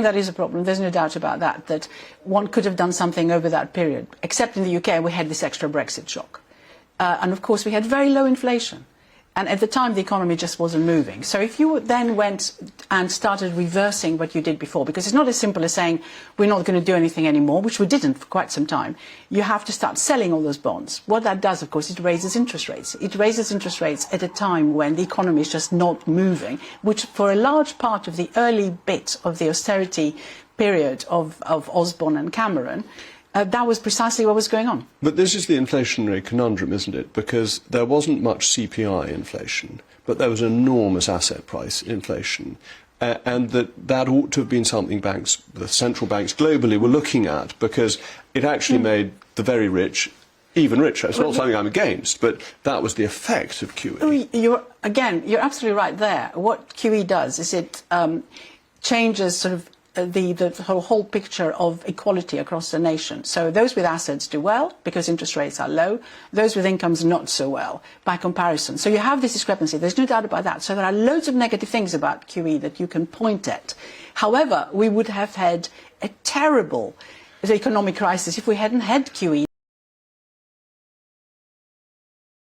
That is a problem. There's no doubt about that, that one could have done something over that period, except in the UK we had this extra Brexit shock. And of course we had very low inflation. And at the time the economy just wasn't moving. So if you then went and started reversing what you did before, because it's not as simple as saying we're not going to do anything anymore, which we didn't for quite some time, you have to start selling all those bonds. What that does, of course, it raises interest rates. It raises interest rates at a time when the economy is just not moving, which for a large part of the early bit of the austerity period of Osborne and Cameron, that was precisely what was going on. But this is the inflationary conundrum, isn't it? Because there wasn't much CPI inflation, but there was enormous asset price inflation. And that ought to have been something the central banks globally were looking at, because it actually made the very rich even richer. It's not something I'm against, but that was the effect of QE. You're absolutely right there. What QE does is it changes sort of the whole picture of equality across the nation. So those with assets do well because interest rates are low. Those with incomes not so well by comparison. So you have this discrepancy. There's no doubt about that. So there are loads of negative things about QE that you can point at. However, we would have had a terrible economic crisis if we hadn't had QE.